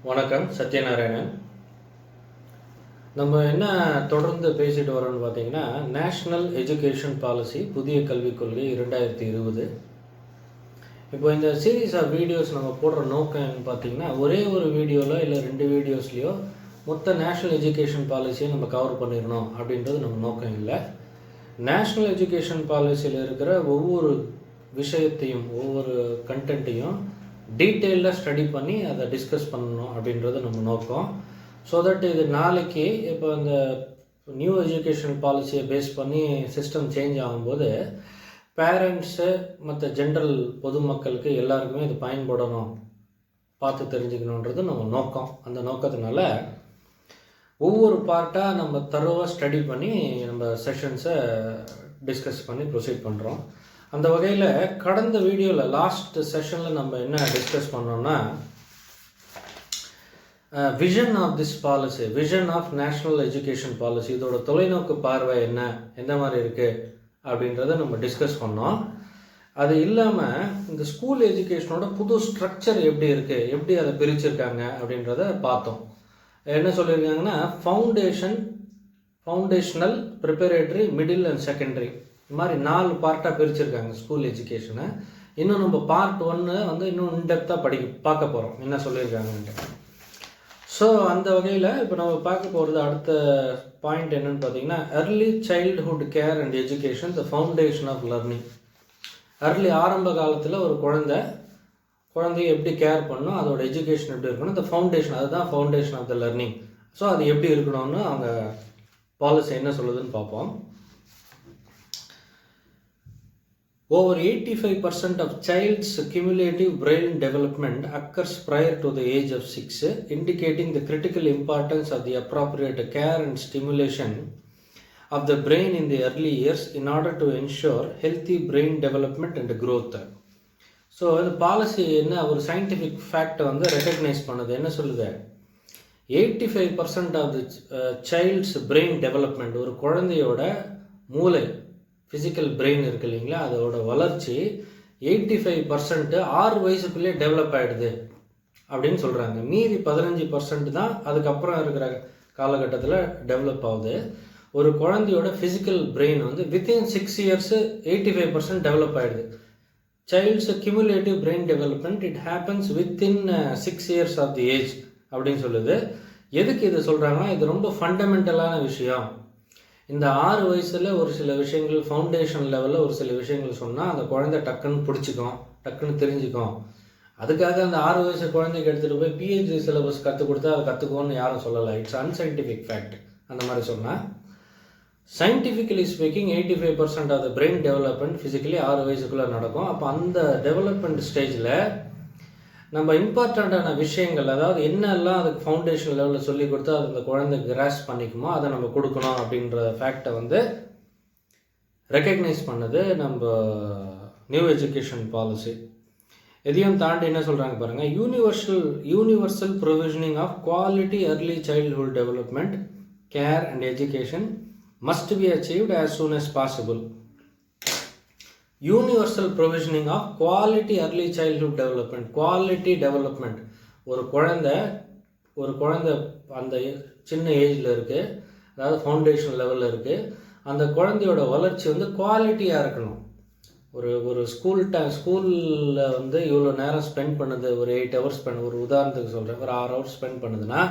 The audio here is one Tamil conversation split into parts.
வணக்கம். சத்யநாராயணன். நம்ம என்ன தொடர்ந்து பேசிட்டு வரோம்னு பார்த்தீங்கன்னா, நேஷ்னல் எஜுகேஷன் பாலிசி புதிய கல்விக் கொள்கை 2020. இப்போ இந்த சீரீஸ் ஆஃப் வீடியோஸ் நம்ம போடுற நோக்கம் பார்த்தீங்கன்னா, ஒரே ஒரு வீடியோவில் இல்லை 2 வீடியோஸ்லையோ மொத்த நேஷ்னல் எஜுகேஷன் பாலிசியை நம்ம கவர் பண்ணிடணும் அப்படின்றது நம்ம நோக்கம் இல்லை. நேஷ்னல் எஜுகேஷன் பாலிசியில் இருக்கிற ஒவ்வொரு விஷயத்தையும் ஒவ்வொரு கண்டென்ட்டையும் டீட்டெயிலாக ஸ்டடி பண்ணி அதை டிஸ்கஸ் பண்ணணும் அப்படின்றது நம்ம நோக்கம். ஸோ தட் இது நாளைக்கு இப்போ இந்த நியூ எஜுகேஷன் பாலிசியை பேஸ் பண்ணி சிஸ்டம் சேஞ்ச் ஆகும்போது பேரண்ட்ஸு மற்ற ஜென்ரல் பொதுமக்களுக்கு எல்லாருக்குமே இது பயன்படணும், பார்த்து தெரிஞ்சுக்கணுன்றது நம்ம நோக்கம். அந்த நோக்கத்தினால ஒவ்வொரு பார்ட்டாக நம்ம தரோவாக ஸ்டடி பண்ணி நம்ம செஷன்ஸை டிஸ்கஸ் பண்ணி ப்ரொசீட் பண்ணுறோம். அந்த வகையில் கடந்த வீடியோவில் லாஸ்ட் செஷனில் நம்ம என்ன டிஸ்கஸ் பண்ணோம்னா, vision of this policy, vision of national education policy, இதோட தொலைநோக்கு பார்வை என்ன, எந்த மாதிரி இருக்குது அப்படின்றத நம்ம டிஸ்கஸ் பண்ணோம். அது இல்லாமல் இந்த ஸ்கூல் எஜுகேஷனோட புது ஸ்ட்ரக்சர் எப்படி இருக்குது, எப்படி அதை பிரிச்சிருக்காங்க அப்படின்றத பார்த்தோம். என்ன சொல்லியிருக்காங்கன்னா, foundational, preparatory, middle and secondary, இது மாதிரி 4 பார்ட்டாக பிரிச்சிருக்காங்க ஸ்கூல் எஜுகேஷனை. இன்னும் நம்ம பார்ட் 1 வந்து இன்னும் இன்டெப்த்தாக பார்க்க போகிறோம் என்ன சொல்லியிருக்காங்கன்ட்டு. ஸோ அந்த வகையில் இப்போ நம்ம பார்க்க போகிறது அடுத்த பாயிண்ட் என்னென்னு பார்த்தீங்கன்னா, early childhood care and education, the foundation of learning. ஆரம்ப காலத்தில் ஒரு குழந்தைய எப்படி கேர் பண்ணணும், அதோட எஜுகேஷன் எப்படி இருக்கணும், இந்த ஃபவுண்டேஷன், அதுதான் foundation of the learning. So அது எப்படி இருக்கணும்னு அவங்க பாலிசி என்ன சொல்லுதுன்னு பார்ப்போம். Over 85% of child's cumulative brain development occurs prior to the age of 6, indicating the critical importance of the appropriate care and stimulation of the brain in the early years in order to ensure healthy brain development and growth. So இந்த பாலிசி என்ன ஒரு சயின்டிஃபிக் ஃபேக்டை வந்து ரெக்கக்னைஸ் பண்ணுது. என்ன சொல்லுது, 85% of the child's brain development, ஒரு குழந்தையோட மூளை ஃபிசிக்கல் பிரெயின் இருக்குது இல்லைங்களா, அதோட வளர்ச்சி 85% 6 வயசுக்குள்ளே டெவலப் ஆகிடுது அப்படின்னு சொல்கிறாங்க. மீதி 15% தான் அதுக்கப்புறம் இருக்கிற காலகட்டத்தில் டெவலப் ஆகுது. ஒரு குழந்தையோட ஃபிசிக்கல் பிரெயின் வந்து வித்தின் 6 இயர்ஸ் 85% டெவலப் ஆகிடுது. Child's cumulative brain development it happens within 6 years of the age அப்படின்னு சொல்லுது. எதுக்கு இது சொல்கிறாங்கன்னா, இது ரொம்ப ஃபண்டமெண்டலான விஷயம். இந்த 6 வயசில் ஒரு சில விஷயங்கள் ஃபவுண்டேஷன் லெவலில் ஒரு சில விஷயங்கள் சொன்னால் அந்த குழந்தை டக்குன்னு பிடிச்சிக்கும், டக்குன்னு தெரிஞ்சுக்கும். அதுக்காக அந்த 6 வயசு குழந்தைக்கு எடுத்துகிட்டு போய் பிஹெச்டி சிலபஸ் கற்றுக் கொடுத்தா அதை கற்றுக்கோன்னு யாரும் சொல்லலை. It's unscientific fact. அந்த மாதிரி சொன்னால் scientifically speaking 85% of the brain development physically 6 வயசுக்குள்ளே நடக்கும். அப்போ அந்த டெவலப்மெண்ட் ஸ்டேஜில் நம்ம இம்பார்ட்டண்ட்டான விஷயங்கள், அதாவது என்னெல்லாம் அதுக்கு ஃபவுண்டேஷன் லெவலில் சொல்லி கொடுத்து அது அந்த குழந்தை கிராஸ் பண்ணிக்குமோ அதை நம்ம கொடுக்கணும் அப்படின்ற ஃபேக்டை வந்து ரெக்கக்னைஸ் பண்ணது நம்ம நியூ எஜுகேஷன் பாலிசி. எதையும் தாண்டி என்ன சொல்கிறாங்க பாருங்கள், universal provisioning of quality early childhood development, care and education must be achieved as soon as possible. Universal provisioning of quality early childhood development, quality development. ஒரு குழந்தை அந்த சின்ன ஏஜில் இருக்குது, அதாவது ஃபவுண்டேஷன் லெவலில் இருக்குது. அந்த குழந்தையோட வளர்ச்சி வந்து குவாலிட்டியாக இருக்கணும். ஒரு ஸ்கூலில் வந்து இவ்வளோ நேரம் ஸ்பெண்ட் பண்ணுது, ஒரு 8 hours ஒரு உதாரணத்துக்கு சொல்கிறேன், ஒரு 6 hours ஸ்பெண்ட் பண்ணுதுன்னா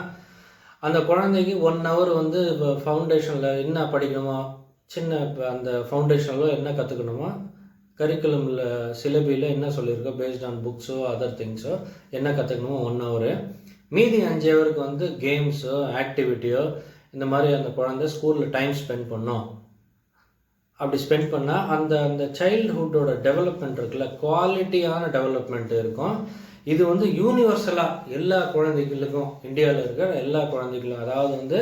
அந்த குழந்தைக்கு 1 hour வந்து இப்போ ஃபவுண்டேஷனில் என்ன படிக்கணுமோ, அந்த ஃபவுண்டேஷனில் என்ன கற்றுக்கணுமோ, கரிக்குலமில் சிலபியில் என்ன சொல்லியிருக்கோ பேஸ்ட் ஆன் புக்ஸோ அதர் திங்ஸோ என்ன கற்றுக்கணுமோ 1 hour. மீதி 5 hourக்கு வந்து கேம்ஸோ ஆக்டிவிட்டியோ இந்த மாதிரி அந்த குழந்தை ஸ்கூலில் டைம் ஸ்பெண்ட் பண்ணோம். அப்படி ஸ்பெண்ட் பண்ணால் அந்த சைல்டுஹுட்டோட டெவலப்மெண்ட் இருக்குல்ல, குவாலிட்டியான டெவலப்மெண்ட் இருக்கும். இது வந்து யூனிவர்சலாக எல்லா குழந்தைகளுக்கும், இந்தியாவில் இருக்கிற எல்லா குழந்தைகளும், அதாவது வந்து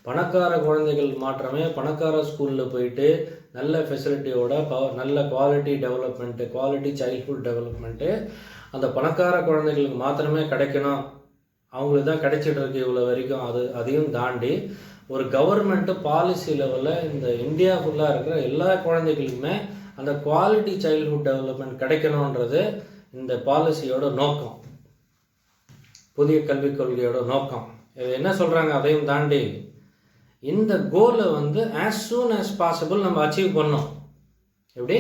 பணக்கார குழந்தைகள் மாத்திரமே பணக்கார ஸ்கூலில் போயிட்டு நல்ல ஃபெசிலிட்டியோட நல்ல quality development, quality childhood development அந்த பணக்கார குழந்தைகளுக்கு மாத்திரமே கிடைக்கணும், அவங்களுக்கு தான் கிடைச்சிட்டு இருக்கு இவ்வளோ வரைக்கும். அதையும் தாண்டி ஒரு கவர்மெண்ட்டு பாலிசி லெவலில் இந்த இந்தியா ஃபுல்லாக இருக்கிற எல்லா குழந்தைகளுக்குமே அந்த குவாலிட்டி சைல்ட்ஹுட் டெவலப்மெண்ட் கிடைக்கணுன்றது இந்த பாலிசியோட நோக்கம். புதிய கல்விக் கொள்கையோட நோக்கம். இது என்ன சொல்கிறாங்க, அதையும் தாண்டி இந்த கோலை வந்து ஆஸ் சூன் ஆஸ் பாசிபிள் நம்ம அச்சீவ் பண்ணோம். எப்படி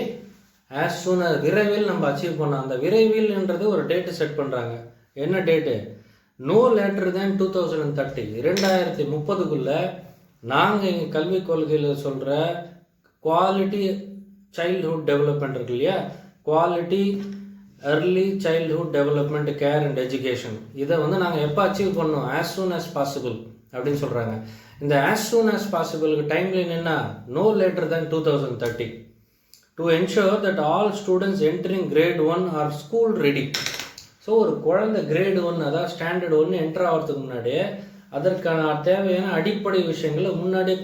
ஆஸ் சூன் விரைவில் நம்ம அச்சீவ் பண்ணோம். அந்த விரைவில்ன்றது ஒரு டேட்டு செட் பண்ணுறாங்க. என்ன டேட்டு? நோ லேட்டர் தேன் 2030, 2030க்குள்ளே நாங்கள் எங்கள் கல்விக் கொள்கையில் சொல்கிற குவாலிட்டி சைல்ட்ஹுட் டெவலப்மெண்ட் இருக்கு இல்லையா, quality early childhood development care and education, இதை வந்து நாங்கள் எப்போ அச்சீவ் பண்ணோம்? as soon as possible அப்படின்னு சொல்கிறாங்க. இந்த as soon as possible timeline என்ன? no later than 2030 to ensure that all students entering grade 1 are school ready. So ஒரு குழந்தை கிரேடு 1 அதாவது ஸ்டாண்டர்ட் 1 என்டர் ஆகிறதுக்கு முன்னாடியே அதற்கான தேவையான அடிப்படை விஷயங்களை முன்னாடியே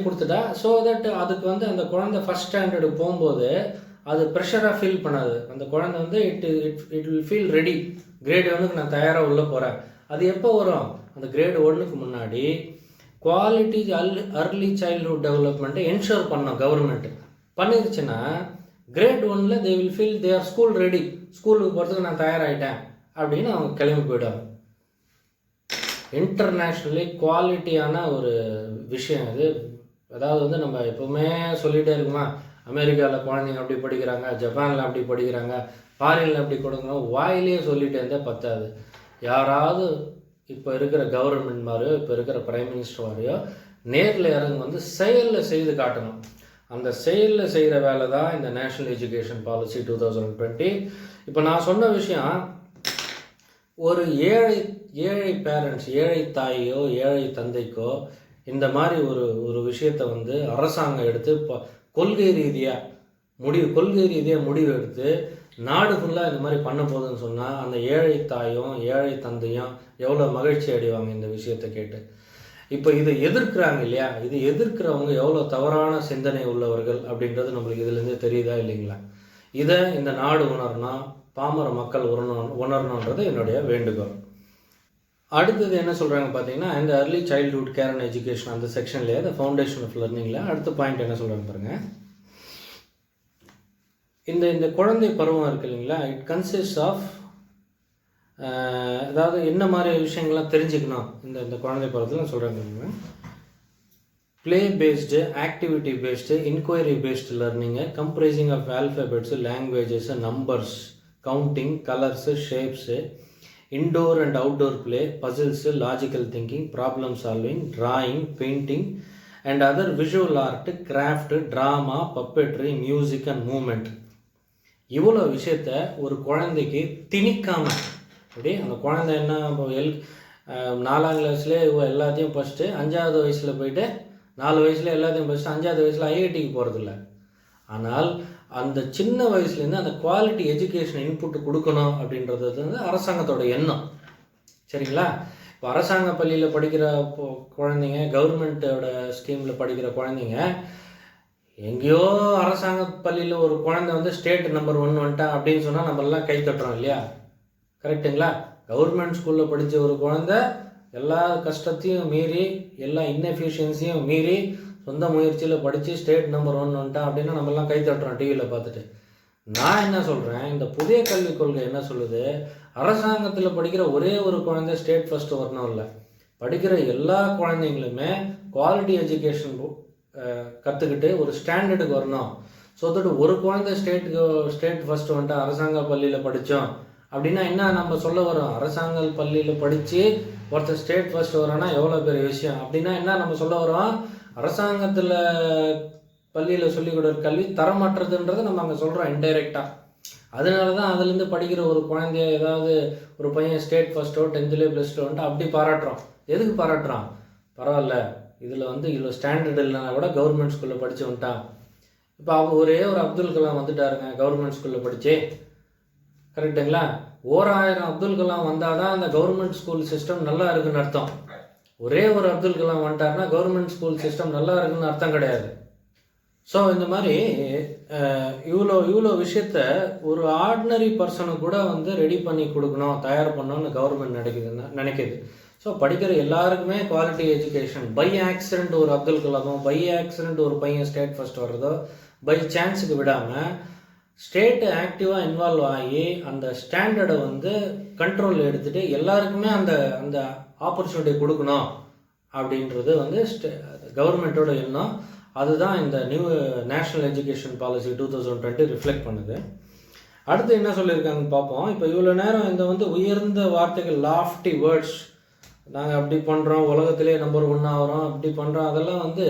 கொடுத்துட்டா ஸோ தட் அதுக்கு வந்து அந்த குழந்தை ஃபஸ்ட் ஸ்டாண்டர்டுக்கு போகும்போது அது ப்ரெஷராக ஃபீல் பண்ணாது. அந்த குழந்தை வந்து it will feel ready, grade 1க்கு நான் தயாராக உள்ளே போகிறேன். அது எப்போ வரும்? அந்த கிரேட் 1க்கு முன்னாடி குவாலிட்டி அர்லி சைல்ட்ஹுட் டெவலப்மெண்ட்டை என்ஷூர் பண்ணோம் கவர்மெண்ட். பண்ணிருச்சுன்னா கிரேட் 1ல் they will feel they are school ready, ஸ்கூலுக்கு போகிறதுக்கு நான் தயாராகிட்டேன் அப்படின்னு அவங்க கிளம்பி போயிடுவாங்க. இன்டர்நேஷ்னலி குவாலிட்டியான ஒரு விஷயம் இது. அதாவது வந்து நம்ம எப்போவுமே சொல்லிகிட்டே இருக்குமா, அமெரிக்காவில் குழந்தைங்க அப்படி படிக்கிறாங்க, ஜப்பானில் அப்படி படிக்கிறாங்க, ஃபாரினில் அப்படி கொடுக்குறோம், வாயிலே சொல்லிகிட்டே இருந்தால் பத்தாது. யாராவது இப்போ இருக்கிற கவர்மெண்ட் மாதிரியோ இப்போ இருக்கிற பிரைம் மினிஸ்டர் மாதிரியோ நேரில் இறங்கி வந்து செயலில் செய்து காட்டணும். அந்த செயலில் செய்கிற வேலை தான் இந்த நேஷ்னல் எஜுகேஷன் பாலிசி 2020. இப்போ நான் சொன்ன விஷயம் ஒரு ஏழை பேரண்ட்ஸ், ஏழை தாயோ ஏழை தந்தைக்கோ இந்த மாதிரி ஒரு விஷயத்தை வந்து அரசாங்கம் எடுத்து கொள்கை ரீதியாக முடிவு எடுத்து நாடு ஃபுல்லாக இந்த மாதிரி பண்ண போகுதுன்னு சொன்னால் அந்த ஏழை தாயும் ஏழை தந்தையும் எவ்வளோ மகிழ்ச்சி அடைவாங்க இந்த விஷயத்தை கேட்டு. இப்போ இதை எதிர்க்கிறாங்க இல்லையா, இது எதிர்க்கிறவங்க எவ்வளோ தவறான சிந்தனை உள்ளவர்கள் அப்படின்றது நம்மளுக்கு இதுலேருந்தே தெரியுதா இல்லைங்களா? இதை இந்த நாடு உணரணும், பாமர மக்கள் உணரணுன்றது என்னுடைய வேண்டுகோள். அடுத்தது என்ன சொல்கிறாங்க பார்த்தீங்கன்னா, இந்த அர்லி சைல்ட்ஹுட் கேர் அண்ட் எஜுகேஷன் அந்த செக்ஷன்லேயே அந்த ஃபவுண்டேஷன் ஆஃப் லேர்னிங்கில் அடுத்த பாயிண்ட் என்ன சொல்கிறாங்க பாருங்கள். இந்த குழந்தை பருவம் இருக்குது இல்லைங்களா, இட் கன்சிஸ்ட் ஆஃப் அதாவது என்ன மாதிரி விஷயங்கள்லாம் தெரிஞ்சுக்கணும் இந்த குழந்தை பருவத்தில் சொல்கிறாங்க. Play based, activity based, inquiry based learning comprising of alphabets, languages, numbers, counting, colours, shapes, indoor and outdoor play, puzzles, logical thinking, problem solving, drawing, painting and other visual art, craft, drama, puppetry, music and movement. இவ்வளோ விஷயத்த ஒரு குழந்தைக்கு திணிக்காமல் அப்படி அந்த குழந்தை என்ன இப்போ 4ஆம் கிளாஸ்லேயே எல்லாத்தையும் ஃபஸ்ட்டு 5வது வயசில் போயிட்டு 4 வயசில் எல்லாத்தையும் ஃபஸ்ட்டு 5வது வயசில் ஐஐடிக்கு போகிறதில்ல. ஆனால் அந்த சின்ன வயசுலேருந்து அந்த குவாலிட்டி எஜுகேஷன் இன்புட் கொடுக்கணும் அப்படின்றது வந்து அரசாங்கத்தோட எண்ணம். சரிங்களா? இப்போ அரசாங்க பள்ளியில் படிக்கிற குழந்தைங்க, கவர்மெண்ட்டோட ஸ்கீமில் படிக்கிற குழந்தைங்க, எங்கேயோ அரசாங்க பள்ளியில் ஒரு குழந்தை வந்து ஸ்டேட் நம்பர் 1 வந்துட்டான் அப்படின்னு சொன்னால் நம்மளாம் கை தட்டுறோம் இல்லையா? கரெக்டுங்களா? கவர்மெண்ட் ஸ்கூலில் படித்த ஒரு குழந்தை எல்லா கஷ்டத்தையும் மீறி எல்லா இன்எஃபிஷியன்சியும் மீறி சொந்த முயற்சியில் படித்து ஸ்டேட் நம்பர் 1 வந்துட்டான் அப்படின்னா நம்மளாம் கை தட்டுறோம் டிவியில் பார்த்துட்டு. நான் என்ன சொல்கிறேன், இந்த புதிய கல்விக் கொள்கை என்ன சொல்லுது, அரசாங்கத்தில் படிக்கிற ஒரே ஒரு குழந்தை ஸ்டேட் ஃபஸ்ட்டு வரணும் இல்லை, படிக்கிற எல்லா குழந்தைங்களுமே குவாலிட்டி எஜுகேஷன் கற்றுக்கிட்டு ஒரு ஸ்டாண்டர்டுக்கு வரணும். ஸோ தட் ஒரு குழந்தை ஸ்டேட் ஃபஸ்ட்டு வந்துட்டு அரசாங்க பள்ளியில் படித்தோம் அப்படின்னா என்ன நம்ம சொல்ல வரோம், அரசாங்க பள்ளியில் படித்து ஒருத்தர் ஸ்டேட் ஃபஸ்ட் வரோன்னா எவ்வளோ பெரிய விஷயம் அப்படின்னா என்ன நம்ம சொல்ல வரோம், அரசாங்கத்தில் பள்ளியில் சொல்லிக் கொடுக்குற கல்வி தரமற்றதுன்றதை நம்ம அங்கே சொல்கிறோம் இன்டைரக்டாக. அதனால தான் அதுலேருந்து படிக்கிற ஒரு குழந்தைய ஏதாவது ஒரு பையன் ஸ்டேட் ஃபஸ்ட்டோ 10th +2 வந்துட்டு அப்படி பாராட்டுறோம். எதுக்கு பாராட்டுறோம்? பரவாயில்ல, இதில் வந்து இவ்வளோ ஸ்டாண்டர்ட் இல்லைனா கூட கவர்மெண்ட் ஸ்கூலில் படித்து வந்துட்டான். இப்போ அவங்க ஒரே ஒரு அப்துல் கலாம் வந்துட்டாருங்க கவர்மெண்ட் ஸ்கூலில் படித்து, கரெக்டுங்களா? 1000 அப்துல் கலாம் வந்தால் தான் அந்த கவர்மெண்ட் ஸ்கூல் சிஸ்டம் நல்லா இருக்குன்னு அர்த்தம். ஒரே ஒரு அப்துல் கலாம் வந்துட்டாருன்னா கவர்மெண்ட் ஸ்கூல் சிஸ்டம் நல்லா இருக்குன்னு அர்த்தம் கிடையாது. ஸோ இந்த மாதிரி இவ்வளோ விஷயத்த ஒரு ஆர்டினரி பர்சனுக்கு கூட வந்து ரெடி பண்ணி கொடுக்கணும், தயார் பண்ணணும்னு கவர்மெண்ட் நினைக்கிது. ஸோ படிக்கிற எல்லாருக்குமே குவாலிட்டி எஜுகேஷன். பை ஆக்சிடென்ட் ஒரு அப்துல் கலாமோ, பை ஆக்சிடென்ட் ஒரு பையன் ஸ்டேட் ஃபஸ்ட் வர்றதோ பை சான்ஸுக்கு விடாமல் ஸ்டேட்டு ஆக்டிவாக இன்வால்வ் ஆகி அந்த ஸ்டாண்டர்டை வந்து கண்ட்ரோல் எடுத்துகிட்டு எல்லாருக்குமே அந்த அந்த ஆப்பர்ச்சுனிட்டி கொடுக்கணும் அப்படின்றது வந்து கவர்மெண்ட்டோட எண்ணம். அதுதான் இந்த new national education policy 2020 reflect பண்ணுது. அடுத்து என்ன சொல்லியிருக்காங்கன்னு பார்ப்போம். இப்போ இவ்வளோ நேரம் இந்த வந்து உயர்ந்த வார்த்தைகள், லாஃப்டி வேர்ட்ஸ், நாங்கள் அப்படி பண்ணுறோம், உலகத்திலே நம்பர் 1 ஆகிறோம், அப்படி பண்ணுறோம், அதெல்லாம் வந்து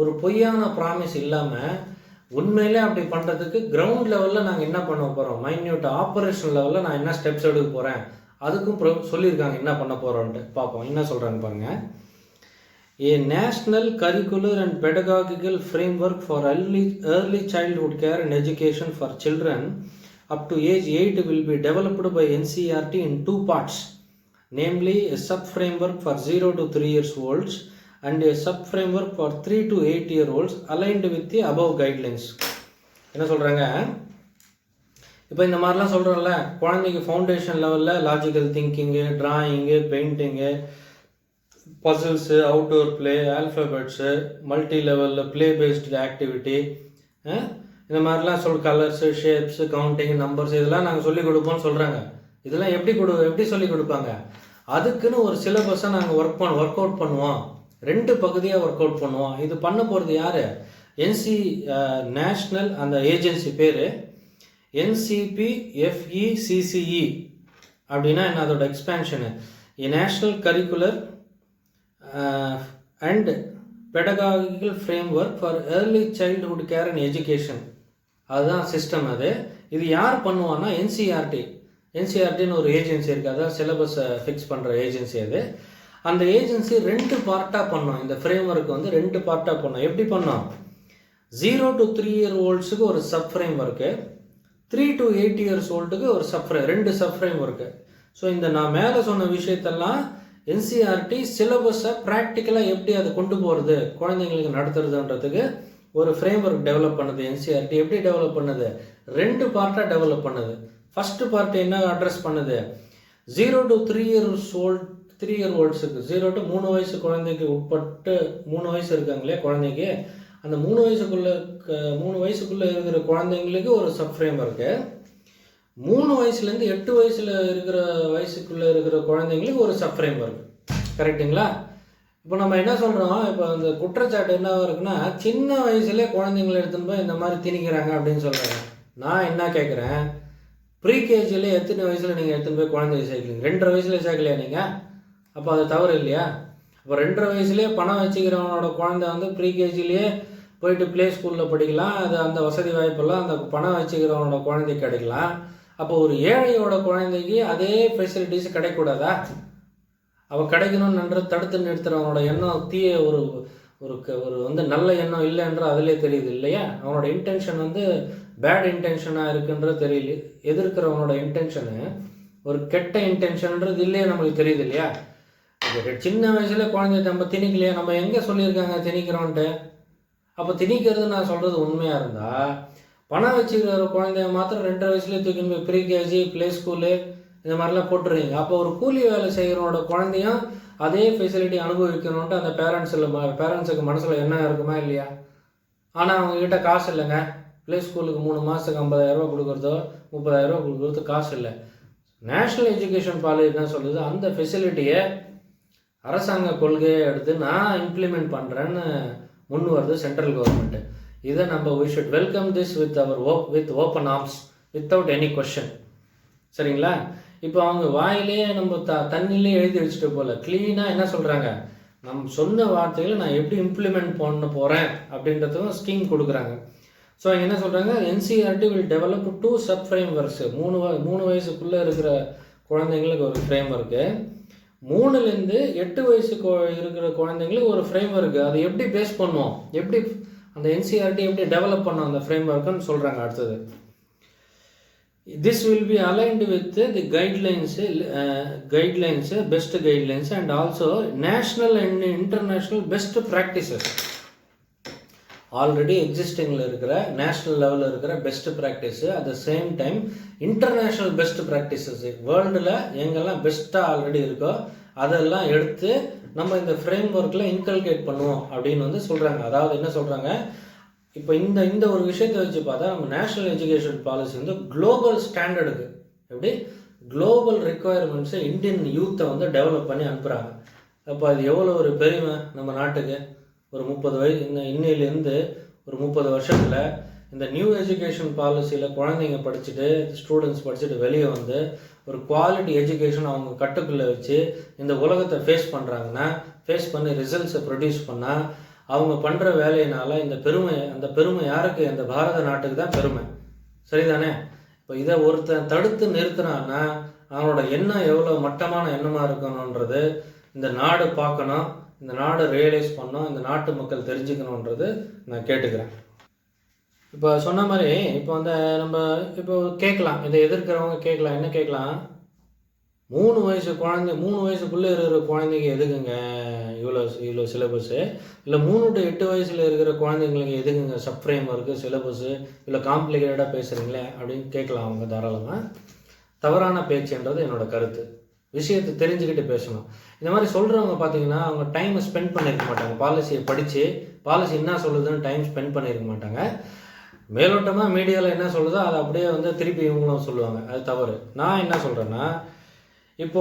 ஒரு பொய்யான ப்ராமிஸ் இல்லாமல் உண்மையிலே அப்படி பண்ணுறதுக்கு கிரவுண்ட் லெவலில் நாங்கள் என்ன பண்ண போகிறோம், மைன்யூட் ஆப்ரேஷன் லெவலில் நான் என்ன ஸ்டெப்ஸ் எடுக்க போகிறேன், அதுக்கும் சொல்லியிருக்காங்க என்ன பண்ண போகிறோன்ட்டு பார்ப்போம். என்ன சொல்கிறாங்க பாருங்கள். A national curricular and pedagogical framework for early childhood care and education for children up to age 8 will be developed by NCERT in 2 parts, namely a sub-framework for 0 to 3 years olds and a sub-framework for 3 to 8 year olds aligned with the above guidelines. என்ன சொல்கிறாங்க, இப்போ இந்த மாதிரிலாம் சொல்கிறோம்ல, குழந்தைக்கு ஃபவுண்டேஷன் லெவலில் logical thinking, drawing, painting, puzzles, outdoor play, alphabets, multi லெவலில் ப்ளே பேஸ்டு ஆக்டிவிட்டி, இந்த மாதிரிலாம் கலர்ஸு, ஷேப்ஸு, கவுண்டிங், நம்பர்ஸ், இதெல்லாம் நாங்கள் சொல்லிக் கொடுப்போம்னு சொல்கிறாங்க. இதெல்லாம் எப்படி சொல்லிக் கொடுப்பாங்க, அதுக்குன்னு ஒரு சிலபஸை நாங்கள் ஒர்க் அவுட் பண்ணுவோம், 2 பகுதியாக ஒர்க் அவுட் பண்ணுவோம். இது பண்ண போகிறது யார், நேஷ்னல், அந்த ஏஜென்சி பேர் NCPFECCE அப்படின்னா என்ன, அதோட expansion national curricular and pedagogical framework for early childhood care and education. அதுதான் சிஸ்டம். இது யார் பண்ணுவான்னா என்சிஆர்டின்னு ஒரு ஏஜென்சி இருக்குது, அதான் சிலபஸை ஃபிக்ஸ் பண்ணுற ஏஜென்சி. அந்த ஏஜென்சி 2 பார்ட்டாக பண்ணோம். இந்த ஃப்ரேம் ஒர்க் வந்து 2 பார்ட்டாக பண்ணோம். எப்படி பண்ணோம், 0 to 3 year oldsக்கு ஒரு sub frame work, 3 to 8 years oldக்கு ஒரு 2 சப் ஃப்ரேம் ஒர்க்கு. ஸோ இந்த நான் மேலே சொன்ன விஷயத்தெல்லாம் என்சிஆர்டி சிலபஸை ப்ராக்டிக்கலாக எப்படி அதை கொண்டு போகிறது, குழந்தைங்களுக்கு நடத்துறதுன்றதுக்கு ஒரு ஃப்ரேம் ஒர்க் டெவலப் பண்ணுது. என்சிஆர்டி எப்படி டெவலப் பண்ணுது, 2 பார்ட்டாக டெவலப் பண்ணுது. ஃபஸ்ட்டு பார்ட் என்ன அட்ரஸ் பண்ணுது, 0 to 3 year oldsக்கு, 0 to 3 வயசு குழந்தைக்கு உட்பட்டு, 3 வயசு இருக்காங்களே குழந்தைக்கு, அந்த 3 வயசுக்குள்ளே இருக்கிற குழந்தைங்களுக்கு ஒரு சப் ஃப்ரேம் ஒர்க்கு, 3 வயசுலேருந்து 8 வயசுக்குள்ளே இருக்கிற குழந்தைங்களுக்கு ஒரு சப் ஃப்ரேம் ஒர்க். கரெக்டுங்களா? இப்போ நம்ம என்ன சொல்கிறோம், இப்போ அந்த குற்றச்சாட்டு என்ன இருக்குன்னா, சின்ன வயசுலேயே குழந்தைங்களை எடுத்துன்னு போய் இந்த மாதிரி திணிக்கிறாங்க அப்படின்னு சொல்கிறாங்க. நான் என்ன கேட்குறேன், ப்ரீகேஜியில் எத்தனை வயசில் நீங்கள் எடுத்துன்னு போய் குழந்தைய சேர்க்கலீங்க, 2.5 வயசில் சேர்க்கலையா நீங்கள்? அப்போ அது தவறு இல்லையா? அப்போ 2.5 வயசுலேயே பணம் வச்சுக்கிறவனோட குழந்தை வந்து ப்ரீகேஜிலேயே போயிட்டு ப்ளே ஸ்கூலில் படிக்கலாம், அது அந்த வசதி வாய்ப்பெல்லாம் அந்த பணம் வச்சுக்கிறவனோட குழந்தைக்கு கிடைக்கலாம். அப்போ ஒரு ஏழையோட குழந்தைக்கு அதே ஃபெசிலிட்டிஸ் கிடைக்கூடாதா? அவள் கிடைக்கணும்ன்ற தடுத்து நிறுத்துறவனோட எண்ணம் தீய ஒரு வந்து நல்ல எண்ணம் இல்லைன்ற அதிலே தெரியுது இல்லையா? அவனோட இன்டென்ஷன் வந்து பேட் இன்டென்ஷனாக இருக்குன்றது தெரியல. எதிர்க்கிறவனோட இன்டென்ஷனு ஒரு கெட்ட இன்டென்ஷன்ன்றது இல்லையே நம்மளுக்கு தெரியுது இல்லையா? சின்ன வயசுல குழந்தைய நம்ம திணிக்கலையா? நம்ம எங்கே சொல்லியிருக்காங்க திணிக்கிறோன்ட்டு? அப்போ திணிக்கிறது நான் சொல்கிறது உண்மையாக இருந்தால், பணம் வச்சுக்கிற குழந்தைய மாத்திரம் 2.5 வயசுலேயே தூக்கின்னு போய் ப்ரீகேஜி, ப்ளே ஸ்கூலு இந்த மாதிரிலாம் போட்டுருவீங்க. அப்போ ஒரு கூலி வேலை செய்கிறவனோட குழந்தையும் அதே ஃபெசிலிட்டி அனுபவிக்கணுன்ட்டு அந்த பேரண்ட்ஸுக்கு மனசில் என்ன இருக்குமா இல்லையா? ஆனால் அவங்கக்கிட்ட காசு இல்லைங்க. ப்ளே ஸ்கூலுக்கு 3 மாதத்துக்கு 50,000 கொடுக்குறதோ 30,000 கொடுக்குறதோ காசு இல்லை. நேஷ்னல் எஜுகேஷன் பாலிசி என்ன சொல்லுது, அந்த ஃபெசிலிட்டியை அரசாங்க கொள்கையை எடுத்து நான் இம்ப்ளிமெண்ட் பண்ணுறேன்னு முன் வருது சென்ட்ரல் கவர்மெண்ட்டு. இதை நம்ம we should welcome this with open arms without any question. சரிங்களா? இப்போ அவங்க வாயிலே நம்ம தண்ணிலே எழுதி வச்சுட்டு போல க்ளீனாக என்ன சொல்கிறாங்க, நம்ம சொன்ன வார்த்தைகளை நான் எப்படி இம்ப்ளிமெண்ட் பண்ண போகிறேன் அப்படின்றதுக்கும் ஸ்கீம் கொடுக்குறாங்க. ஸோ என்ன சொல்கிறாங்க, NCERT will develop 2 sub frameworks. 3 வயசுக்குள்ளே இருக்கிற குழந்தைங்களுக்கு ஒரு ஃப்ரேம் ஒர்க்கு, 3லேருந்து 8 வயசுக்கு இருக்கிற குழந்தைங்களுக்கு ஒரு ஃப்ரேம் ஒர்க்கு. அதை எப்படி பேஸ் பண்ணுவோம், எப்படி அந்த என்சிஆர்டி எப்படி டெவலப் பண்ணோம் அந்த ஃப்ரேம் ஒர்க்குன்னு சொல்கிறாங்க. அடுத்தது, this will be aligned with the guidelines, best guidelines and also national and international best practices. Already எக்ஸிஸ்டிங்கில் இருக்கிற நேஷ்னல் லெவலில் இருக்கிற best practice, at the same time international best practices, வேர்ல்டில் எங்கெல்லாம் பெஸ்ட்டாக ஆல்ரெடி இருக்கோ அதெல்லாம் எடுத்து நம்ம இந்த ஃப்ரேம் ஒர்க்கில் இன்கல்கேட் பண்ணுவோம் அப்படின்னு வந்து சொல்கிறாங்க. அதாவது என்ன சொல்கிறாங்க, இப்போ இந்த ஒரு விஷயத்தை வச்சு பார்த்தா நம்ம நேஷ்னல் எஜுகேஷன் பாலிசி வந்து குளோபல் ஸ்டாண்டர்டுக்கு, எப்படி குளோபல் ரெக்குவயர்மெண்ட்ஸை இந்தியன் யூத்தை வந்து டெவலப் பண்ணி அனுப்புகிறாங்க. அப்போ அது எவ்வளோ ஒரு பெருமை நம்ம நாட்டுக்கு. ஒரு 30 வயசு இன்னையிலேருந்து ஒரு 30 வருஷத்தில் இந்த நியூ எஜுகேஷன் பாலிசியில் குழந்தைங்க படிச்சுட்டு ஸ்டூடெண்ட்ஸ் படிச்சுட்டு வெளியே வந்து ஒரு குவாலிட்டி எஜுகேஷன் அவங்க கட்டுக்குள்ளே வச்சு இந்த உலகத்தை ஃபேஸ் பண்ணுறாங்கன்னா, ஃபேஸ் பண்ணி ரிசல்ட்ஸை ப்ரொடியூஸ் பண்ணால் அவங்க பண்ணுற வேலையினால அந்த பெருமை யாருக்கு? அந்த பாரத நாட்டுக்கு தான் பெருமை. சரிதானே? இப்போ இதை ஒருத்தன் தடுத்து நிறுத்தினான்னா அவனோட எண்ணம் எவ்வளோ மட்டமான எண்ணமாக இருக்கணுன்றது இந்த நாடு பார்க்கணும், இந்த நாடு ரியலைஸ் பண்ணணும், இந்த நாட்டு மக்கள் தெரிஞ்சுக்கணுன்றது நான் கேட்டுக்கிறேன். இப்போ சொன்ன மாதிரி இப்போ நம்ம இப்போ கேட்கலாம், இதை எதிர்க்கிறவங்க கேட்கலாம், என்ன கேட்கலாம், 3 வயசுக்குள்ளே இருக்கிற குழந்தைங்க எதுக்குங்க இவ்வளோ சிலபஸ்ஸு, இல்லை 3 to 8 வயசில் இருக்கிற குழந்தைங்களுக்கு எதுக்குங்க சப் ஃப்ரேம் இருக்குது சிலபஸ்ஸு, இல்லை காம்ப்ளிகேட்டடாக பேசுகிறீங்களே அப்படின்னு கேட்கலாம் அவங்க தாராளமாக. தவறான பேச்சுன்றது என்னோட கருத்து. விஷயத்தை தெரிஞ்சுக்கிட்டு பேசணும். இந்த மாதிரி சொல்கிறவங்க பார்த்தீங்கன்னா அவங்க டைமை ஸ்பெண்ட் பண்ணியிருக்க மாட்டாங்க. பாலிசியை படித்து பாலிசி என்ன சொல்லுதுன்னு டைம் ஸ்பெண்ட் பண்ணியிருக்க மாட்டாங்க. மேலோட்டமாக மீடியாவில் என்ன சொல்லுதோ அதை அப்படியே திருப்பி இவங்களும் சொல்லுவாங்க. அது தவறு. நான் என்ன சொல்கிறேன்னா, இப்போ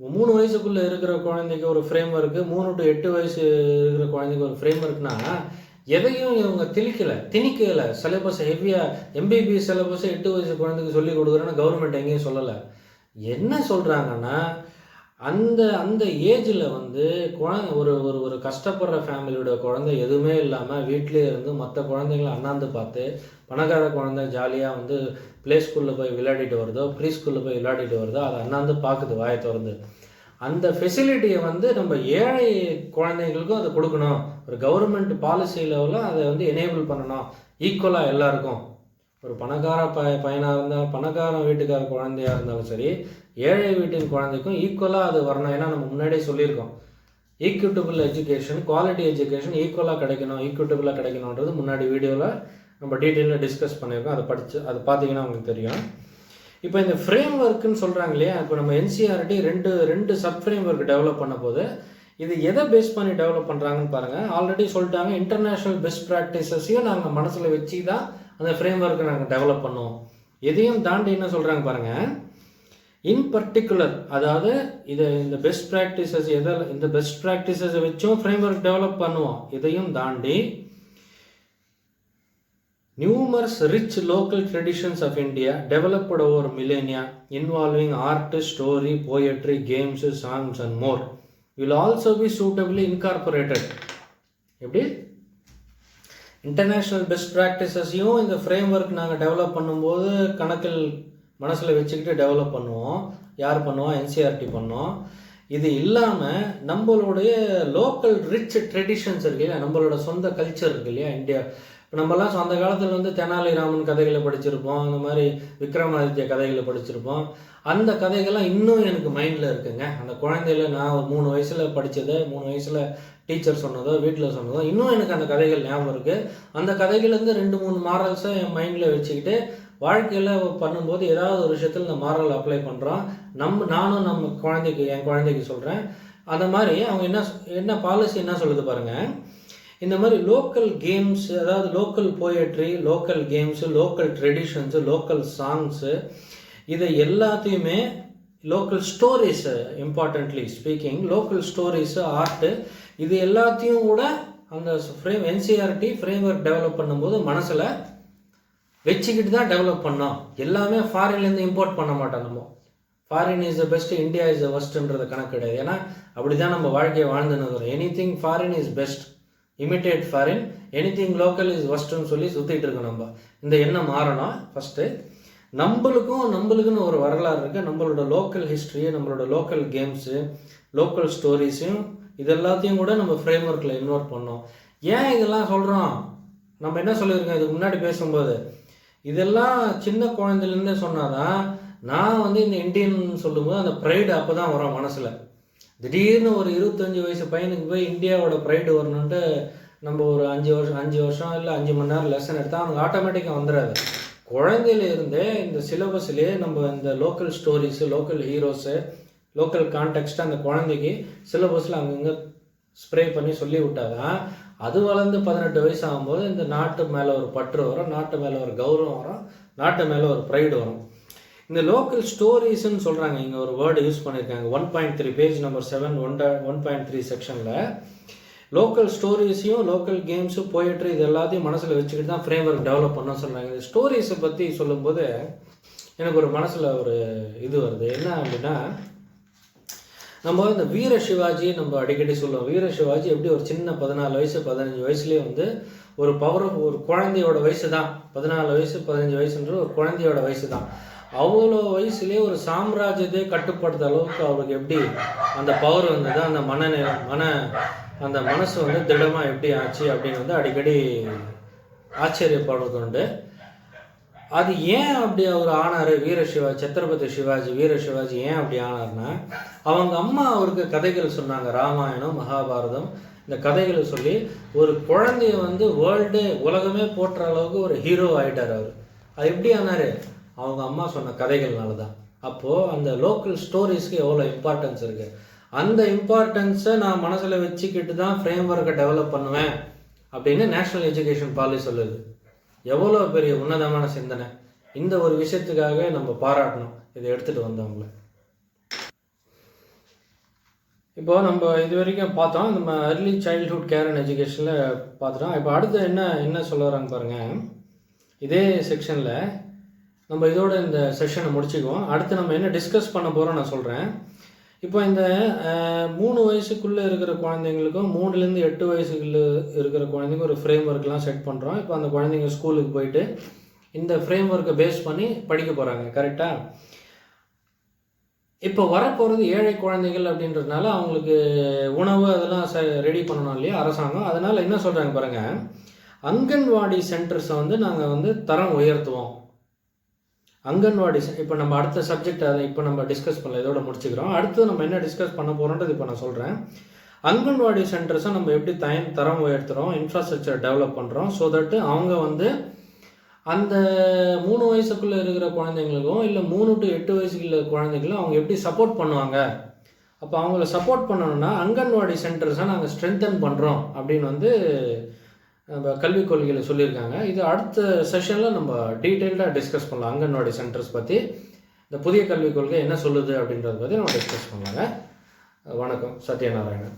3 வயசுக்குள்ளே இருக்கிற குழந்தைக்கு ஒரு ஃப்ரேம் ஒர்க்கு, 3 to 8 வயசு இருக்கிற குழந்தைக்கு ஒரு ஃப்ரேம் ஒர்க்னா எதையும் இவங்க திணிக்கலை. சிலபஸ் ஹெவியாக எம்பிபிஎஸ் சிலபஸை 8 வயசு குழந்தைக்கு சொல்லி கொடுக்குறேன்னு கவர்மெண்ட் எங்கேயும் சொல்லலை. என்ன சொல்கிறாங்கன்னா, அந்த ஏஜில் ஒரு ஒரு ஒரு கஷ்டப்படுற ஃபேமிலியோட குழந்தை எதுவுமே இல்லாமல் வீட்டிலே இருந்து மற்ற குழந்தைங்களை அண்ணாந்து பார்த்து, பணக்கார குழந்தை ஜாலியாக ப்ளே ஸ்கூலில் போய் விளையாடிட்டு வருதோ, ப்ரீ ஸ்கூலில் போய் விளையாடிட்டு வருதோ, அதை அண்ணாந்து பார்க்குது வாயை திறந்து. அந்த ஃபெசிலிட்டியை நம்ம ஏழை குழந்தைங்களுக்கும் அதை கொடுக்கணும். ஒரு கவர்மெண்ட் பாலிசி லெவலில் அதை எனேபிள் பண்ணணும் ஈக்குவலாக எல்லாருக்கும். ஒரு பணக்கார பையனாக இருந்தால், பணக்கார வீட்டுக்கார குழந்தையாக இருந்தாலும் சரி, ஏழை வீட்டின் குழந்தைக்கும் ஈக்குவலாக அது வரணும். ஏன்னா நம்ம முன்னாடியே சொல்லியிருக்கோம், ஈக்விட்டபிள் எஜுகேஷன், குவாலிட்டி எஜுகேஷன் ஈக்குவலாக ஈக்குவிட்டபிளாக கிடைக்கணுன்றது முன்னாடி வீடியோவில் நம்ம டீட்டெயிலாக டிஸ்கஸ் பண்ணியிருக்கோம். அதை பார்த்தீங்கன்னா உங்களுக்கு தெரியும். இப்போ இந்த ஃப்ரேம் ஒர்க்குன்னு சொல்கிறாங்க இல்லையா, இப்போ நம்ம என்சிஆர்டி ரெண்டு சப் ஃப்ரேம் ஒர்க் டெவலப் பண்ண போது இது எதை பேஸ் பண்ணி டெவலப் பண்ணுறாங்கன்னு பாருங்கள். ஆல்ரெடி சொல்லிட்டாங்க, இன்டர்நேஷ்னல் பெஸ்ட் ப்ராக்டிசஸையும் நாங்கள் மனசில் வச்சு தான் அந்த ஃப்ரேம் ஒர்க்கை நாங்கள் டெவலப் பண்ணுவோம். எதையும் தாண்டி என்ன சொல்கிறாங்க பாருங்கள், இன் பர்டிகுலர், அதாவது இந்த பெஸ்ட் ப்ராக்டிசஸ் இந்த பெஸ்ட் ப்ராக்டிசஸை வச்சும் ஃப்ரேம் ஒர்க் டெவலப் பண்ணுவோம். இதையும் தாண்டி numerous rich local traditions of India developed over millennia involving art, story, poetry, games, songs and more will also be suitably incorporated. எப்படி இன்டர்நேஷ்னல் பெஸ்ட் ப்ராக்டிசஸையும் இந்த ஃப்ரேம் ஒர்க் நாங்கள் டெவலப் பண்ணும்போது கணக்கில் மனசில் வச்சுக்கிட்டு டெவலப் பண்ணுவோம். யார் பண்ணுவோம்? என்சிஆர்டி பண்ணோம். இது இல்லாமல் நம்மளுடைய லோக்கல் ரிச் ட்ரெடிஷன்ஸ் இருக்கு இல்லையா, நம்மளோட சொந்த கல்ச்சர் இருக்கு இல்லையா இந்தியா. இப்போ நம்மலாம் அந்த காலத்தில் தெனாலிராமன் கதைகளை படிச்சிருப்போம், அந்த மாதிரி விக்ரமாதித்ய கதைகளை படிச்சிருப்போம். அந்த கதைகள்லாம் இன்னும் எனக்கு மைண்டில் இருக்குங்க. அந்த குழந்தையில நான் ஒரு 3 வயசில் படித்ததை, 3 வயசில் டீச்சர் சொன்னதோ வீட்டில் சொன்னதோ இன்னும் எனக்கு அந்த கதைகள் ஞாபகம் இருக்குது. அந்த கதைகள்லேருந்து 2-3 மாரல்ஸை என் மைண்டில் வச்சுக்கிட்டு வாழ்க்கையில் பண்ணும்போது ஏதாவது ஒரு விஷயத்தில் இந்த மாரல் அப்ளை பண்ணுறோம். நானும் என் குழந்தைக்கு சொல்கிறேன். அந்த மாதிரி அவங்க என்ன பாலிசி என்ன சொல்லுது பாருங்கள், இந்த மாதிரி லோக்கல் கேம்ஸ், அதாவது local poetry, local games, local traditions, local songs, இதை எல்லாத்தையுமே local stories, importantly speaking local stories, art, இது எல்லாத்தையும் கூட அந்த என்சிஆர்டி ஃப்ரேம் ஒர்க் டெவலப் பண்ணும்போது மனசில் வச்சுக்கிட்டு தான் டெவலப் பண்ணோம். எல்லாமே ஃபாரின்லேருந்து இம்போர்ட் பண்ண மாட்டோம். நம்ம foreign is the best, India is the பெஸ்ட்ன்றது கணக்கு கிடையாது. ஏன்னா அப்படி தான் நம்ம வாழ்க்கையை வாழ்ந்துன்னு anything foreign is best, imitate foreign, anything local is ஒஸ்ட்னு சொல்லி சுற்றிட்டு இருக்கோம். நம்ம இந்த எண்ணம் மாறணும். ஃபஸ்ட்டு நம்மளுக்குன்னு ஒரு வரலாறு இருக்குது. நம்மளோட லோக்கல் ஹிஸ்ட்ரியை, நம்மளோட லோக்கல் கேம்ஸு, லோக்கல் ஸ்டோரிஸையும் இது எல்லாத்தையும் கூட நம்ம ஃப்ரேம் ஒர்க்கில் இன்வால்வ் பண்ணோம். ஏன் இதெல்லாம் சொல்கிறோம்? நம்ம என்ன சொல்லியிருக்கோம் இதுக்கு முன்னாடி பேசும்போது, இதெல்லாம் சின்ன குழந்தைலேருந்தே சொன்னாதான் நான் இந்த இந்தியன் சொல்லும்போது அந்த ப்ரைடு அப்போ தான் வரும் மனசில். திடீர்னு ஒரு 25 வயசு பையனுக்கு போய் இந்தியாவோட ப்ரைடு வரணுன்ட்டு நம்ம ஒரு 5 வருஷம் இல்லை 5 மணி நேரம் லெசன் எடுத்தால் அவனுக்கு ஆட்டோமேட்டிக்காக வந்துடாது. குழந்தையிலேருந்தே இந்த சிலபஸ்லேயே நம்ம இந்த local stories, local heroes, local context அந்த குழந்தைக்கு சிலபஸில் அங்கங்கே ஸ்ப்ரே பண்ணி சொல்லி விட்டாதான் அது வளர்ந்து 18 வயசு ஆகும்போது இந்த நாட்டு மேலே ஒரு பற்று வரும், நாட்டு மேலே ஒரு கௌரவம் வரும், நாட்டு மேலே ஒரு ப்ரைடு வரும். இந்த லோக்கல் ஸ்டோரிஸ்ன்னு சொல்கிறாங்க, இங்கே ஒரு வேர்டு யூஸ் பண்ணியிருக்காங்க 1.3 பேஜ் நம்பர் 7 1.3 செக்ஷனில். லோக்கல் ஸ்டோரிஸையும் லோக்கல் கேம்ஸும் போயிட்ரி இது எல்லாத்தையும் மனசில் வச்சுக்கிட்டு தான் ஃப்ரேம் ஒர்க் டெவலப் பண்ண சொல்கிறாங்க. இந்த ஸ்டோரிஸை பற்றி சொல்லும்போது எனக்கு ஒரு மனசில் ஒரு இது வருது. என்ன அப்படின்னா, நம்ம இந்த வீர சிவாஜி நம்ம அடிக்கடி சொல்லுவோம். வீர சிவாஜி எப்படி ஒரு சின்ன 14 வயசு 15 வயசுலேயே வந்து ஒரு ஒரு குழந்தையோட வயசு தான், 14 வயசு 15 வயசுன்ற ஒரு குழந்தையோட வயசு தான். அவ்வளோ வயசுலேயே ஒரு சாம்ராஜ்யத்தை கட்டுப்படுத்த அளவுக்கு அவருக்கு எப்படி அந்த பவர் வந்தது, அந்த அந்த மனசு வந்து திடமாக எப்படி ஆச்சு அப்படின்னு வந்து அடிக்கடி ஆச்சரியப்படுறது உண்டு. அது ஏன் அப்படி அவர் ஆனார் சத்ரபதி சிவாஜி வீர சிவாஜி ஏன் அப்படி ஆனார்னா, அவங்க அம்மா அவருக்கு கதைகள் சொன்னாங்க. ராமாயணம் மகாபாரதம் இந்த கதைகளை சொல்லி ஒரு குழந்தைய வந்து உலகமே போற்ற அளவுக்கு ஒரு ஹீரோ ஆகிட்டார் அவர். அது எப்படி ஆனார்? அவங்க அம்மா சொன்ன கதைகள்னால தான். அப்போது அந்த லோக்கல் ஸ்டோரிஸ்க்கு எவ்வளோ இம்பார்ட்டன்ஸ் இருக்குது. அந்த இம்பார்ட்டன்ஸை நான் மனசில் வச்சுக்கிட்டு தான் ஃப்ரேம் ஒர்க்கை டெவலப் பண்ணுவேன் அப்படின்னு நேஷ்னல் எஜுகேஷன் பாலிசி சொல்லுது. எவ்வளோ பெரிய உன்னதமான சிந்தனை. இந்த ஒரு விஷயத்துக்காக நம்ம பாராட்டணும் இதை எடுத்துகிட்டு வந்தவங்கள. இப்போ நம்ம இது வரைக்கும் பார்த்தோம், நம்ம அர்லி சைல்ட்ஹுட் கேர் அண்ட் எஜுகேஷனில் பார்த்துட்டோம். இப்போ அடுத்து என்ன சொல்ல வராங்க பாருங்கள். இதே செக்ஷனில் நம்ம இதோட இந்த செஷனை முடிச்சுக்குவோம். அடுத்து நம்ம என்ன டிஸ்கஸ் பண்ண போகிறோம் நான் சொல்கிறேன். இப்போ இந்த 3 வயசுக்குள்ளே இருக்கிற குழந்தைங்களுக்கும் 3லேருந்து 8 வயசுக்குள்ளே இருக்கிற குழந்தைங்க ஒரு ஃப்ரேம் ஒர்க்லாம் செட் பண்ணுறோம். இப்போ அந்த குழந்தைங்க ஸ்கூலுக்கு போயிட்டு இந்த ஃப்ரேம் ஒர்க்கை பேஸ் பண்ணி படிக்க போகிறாங்க. கரெக்டாக? இப்போ வரப்போகிறது ஏழை குழந்தைகள் அப்படின்றதுனால அவங்களுக்கு உணவு அதெல்லாம் ரெடி பண்ணணும் இல்லையா அரசாங்கம். அதனால் என்ன சொல்கிறாங்க பாருங்கள், அங்கன்வாடி சென்டர்ஸை வந்து நாங்கள் வந்து தரம் உயர்த்துவோம். அங்கன்வாடி இப்போ நம்ம அடுத்த சப்ஜெக்ட் அதை இப்போ நம்ம டிஸ்கஸ் பண்ணல, இதோட முடிச்சுக்கிறோம். அடுத்து நம்ம என்ன டிஸ்கஸ் பண்ண போகிறோன்றது இப்போ நான் சொல்கிறேன். அங்கன்வாடி சென்டர்ஸை நம்ம எப்படி தரம் உயர்த்துகிறோம், இன்ஃப்ராஸ்ட்ரக்சர் டெவலப் பண்ணுறோம். ஸோ தட்டு அவங்க வந்து அந்த 3 வயசுக்குள்ளே இருக்கிற குழந்தைங்களுக்கும் இல்லை 3 to 8 வயசுக்குள்ள குழந்தைங்களும் அவங்க எப்படி சப்போர்ட் பண்ணுவாங்க. அப்போ அவங்கள சப்போர்ட் பண்ணணும்னா அங்கன்வாடி சென்டர்ஸை நாங்கள் ஸ்ட்ரென்தன் பண்ணுறோம் அப்படின்னு வந்து நம்ம கல்விக் கொள்கையில் சொல்லியிருக்காங்க. இது அடுத்த செஷனில் நம்ம டீட்டெயில்டாக டிஸ்கஸ் பண்ணலாம். அங்கன்வாடி சென்டர்ஸ் பற்றி இந்த புதிய கல்விக் கொள்கை என்ன சொல்லுது அப்படின்றத பற்றி நம்ம டிஸ்கஸ் பண்ணலாங்க. வணக்கம். சத்யநாராயணன்.